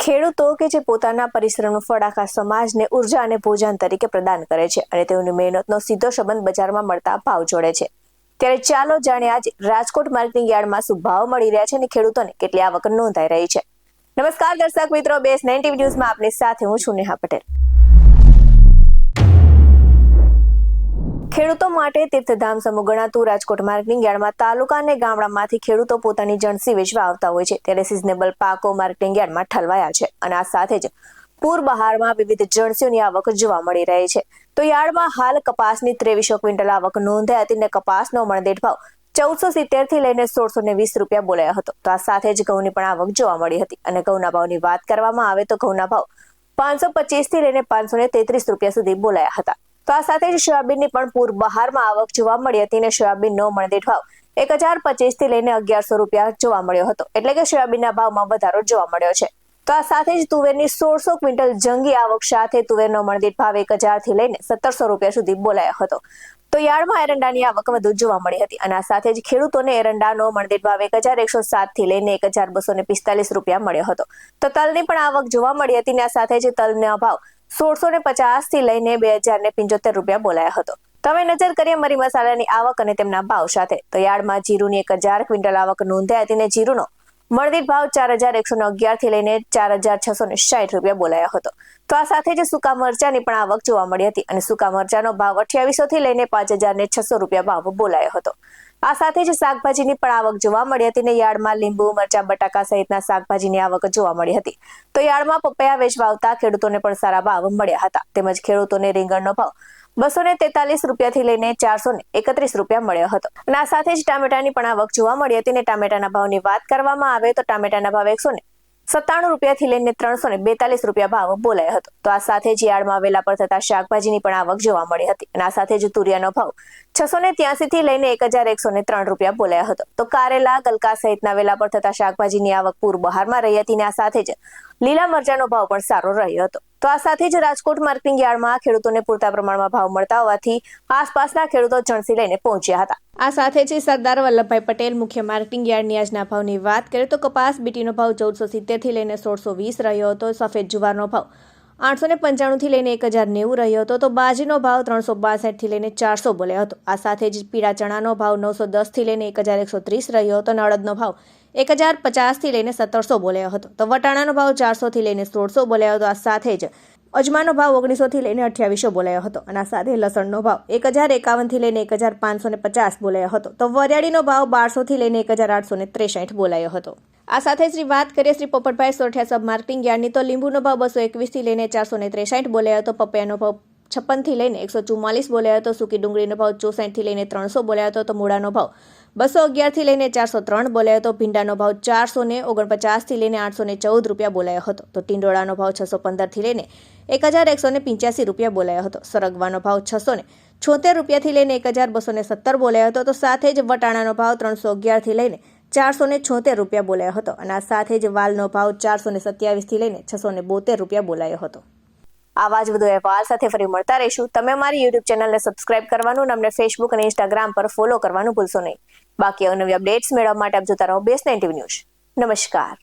ખેડૂતો કે જે પોતાના પરિશ્રમનું ફળ આખા સમાજને ઉર્જા અને ભોજન તરીકે પ્રદાન કરે છે અને તેઓની મહેનતનો સીધો સંબંધ બજારમાં મળતા ભાવ જોડે છે, ત્યારે ચાલો જાણીએ આજે રાજકોટ માર્કેટિંગ યાર્ડમાં શું ભાવ મળી રહ્યા છે અને ખેડૂતોને કેટલી આવક નોંધાઈ રહી છે। નમસ્કાર દર્શક મિત્રો, BS9 TV ન્યૂઝમાં આપની સાથે હું છું નેહા પટેલ। ખેડૂતો માટે તીર્થધામ સમૂહ ગણાતું રાજકોટ માર્કેટિંગ યાર્ડમાં તાલુકા અને ગામડામાંથી ખેડૂતો પોતાની જણસી વેચવા આવતા હોય છે, ત્યારે સિઝનેબલ પાકો માર્કેટિંગ યાર્ડમાં ઠલવાયા છે અને આ સાથે જ પૂર બહારમાં વિવિધ જણસીઓની આવક જોવા મળી રહી છે। તો યાર્ડમાં હાલ કપાસની 2300 ક્વિન્ટલ આવક નોંધાઈ હતી અને કપાસનો મણદેઠ ભાવ 1470 થી લઈને 1620 રૂપિયા બોલાયો હતો। તો આ સાથે જ ઘઉંની પણ આવક જોવા મળી હતી અને ઘઉંના ભાવની વાત કરવામાં આવે તો ઘઉંના ભાવ 525 થી લઈને 533 રૂપિયા સુધી બોલાયા હતા। તો આ સાથે જ સોયાબીનની પણ પૂર બહારમાં આવક જોવા મળી હતી અને સોયાબીનનો મણદેઠ ભાવ 1025 થી લઈને 1100 રૂપિયા જોવા મળ્યો હતો, એટલે કે સોયાબીનના ભાવમાં વધારો જોવા મળ્યો છે। તો આ સાથે જ તુવેરની 1600 ક્વિન્ટલ જંગી આવક સાથે તુવેરનો મણદેઠ ભાવ 1000 થી લઈને 1700 રૂપિયા સુધી બોલાયો હતો। તો યાર્ડમાં એરંડાની આવક વધુ જોવા મળી હતી અને આ સાથે જ ખેડૂતોને એરંડાનો મણદેઠ ભાવ 1107 થી લઈને 1245 રૂપિયા મળ્યો હતો। તો તલની પણ આવક જોવા મળી હતી અને આ સાથે જ તલના ભાવ 1650 થી લઈને 2075 રૂપિયા બોલાયો હતો। તો હવે નજર કરીએ મરી મસાલાની આવક અને તેમના ભાવ સાથે। તો યાર્ડમાં જીરુની 1000 ક્વિન્ટલ આવક નોંધાઈ હતી અને જીરુનો મણદેઠ ભાવ 4111 થી લઈને 4660 રૂપિયા બોલાયો હતો। તો આ સાથે જ સૂકા મરચાની પણ આવક જોવા મળી હતી અને સૂકા મરચાનો ભાવ 2800 થી લઈને 5600 રૂપિયા ભાવ બોલાયો હતો। આ સાથે જ શાકભાજીની પણ આવક જોવા મળી હતી અને યાર્ડમાં લીંબુ, મરચા, બટાકા સહિતના શાકભાજીની આવક જોવા મળી હતી। તો યાર્ડમાં પપૈયા વેચવા આવતા ખેડૂતોને પણ સારા ભાવ મળ્યા હતા, તેમજ ખેડૂતોને રીંગણનો ભાવ 243 રૂપિયાથી લઈને 431 રૂપિયા મળ્યો હતો અને આ સાથે જ ટામેટાની પણ આવક જોવા મળી હતી અને ટામેટાના ભાવની વાત કરવામાં આવે તો ટામેટાના ભાવ 197 રૂપિયાથી લઈને 342 રૂપિયા ભાવ બોલાયો હતો। તો આ સાથે જ યાર્ડમાં વેલા પર થતા શાકભાજીની પણ આવક જોવા મળી હતી અને આ સાથે જ તુરિયાનો ભાવ 683 થી લઈને 1103 રૂપિયા બોલાયો હતો। તો કારેલા, ગલકા સહિતના વેલા પર થતા શાકભાજીની આવક પૂર બહારમાં રહી હતી અને આ સાથે જ લીલા મરચાનો ભાવ પણ સારો રહ્યો હતો। તો આ સાથે જ રાજકોટ માર્કેટિંગ યાર્ડમાં ખેડૂતોને પૂરતા પ્રમાણમાં ભાવ મળતા હોવાથી આસપાસના ખેડૂતો જણસી લઈને પહોંચ્યા હતા। આ સાથે જ સરદાર વલ્લભભાઈ પટેલ મુખ્ય માર્કેટિંગ યાર્ડની આજના ભાવની વાત કરીએ તો કપાસ બીટીનો ભાવ 1470 થી લઈને 1620 રહ્યો હતો। સફેદ જુવારનો ભાવ 895 થી લઈને 1090 રહ્યો હતો। તો બાજરીનો ભાવ 362 થી લઈને 400 બોલ્યો હતો। આ સાથે જ પીળા ચણાનો ભાવ 910 થી લઈને 1130 રહ્યો હતો અને અડદનો ભાવ 1050 થી લઈને 1700 બોલ્યો હતો। તો વટાણાનો ભાવ 400 થી લઈને 1600 બોલ્યો હતો। આ સાથે જ અજમાનો ભાવ 1900 થી લઈને 2800 બોલાયો હતો અને આ સાથે લસણનો ભાવ 1051 થી લઈને 1550 બોલાયો હતો। તો વરિયાળીનો ભાવ 1200 થી લઈને 1863 બોલાયો હતો। આ સાથે જ વાત કરીએ શ્રી પોપટભાઈ સોરઠિયા સબ માર્કેટિંગ યાર્ડની તો લીંબુનો ભાવ 221 થી લઈને 463 બોલાયો હતો। પપૈયાનો ભાવ 56 થી લઈને 144 બોલાયો હતો। સૂકી ડુંગળીનો ભાવ 64 થી લઈને 300 બોલાયો હતો। તો મૂળાનો ભાવ 211 થી લઈને 403 બોલાયો હતો। ભીંડાનો ભાવ 449 થી લઈને 814 રૂપિયા બોલાયો હતો। તો ટીંડોળાનો ભાવ 615 થી લઈને 1185 રૂપિયા બોલાયો હતો। સરગવાનો ભાવ 676 રૂપિયાથી લઈને 1217 બોલાયો હતો। તો સાથે જ વટાણાનો ભાવ 311 થી લઈને 476 રૂપિયા બોલાયો હતો અને આ સાથે જ વાલનો ભાવ 427 થી લઈને 672 રૂપિયા બોલાયો હતો। આવા જ વધુ અહેવાલ સાથે ફરી મળતા રહીશું। તમે અમારી YouTube ચેનલને સબસ્ક્રાઇબ કરવાનું અને અમને Facebook અને Instagram પર ફોલો કરવાનું ભૂલશો નહીં। બાકી અવનવી અપડેટ્સ મેળવવા માટે આપ જોતા રહો BS9 TV ન્યૂઝ। નમસ્કાર।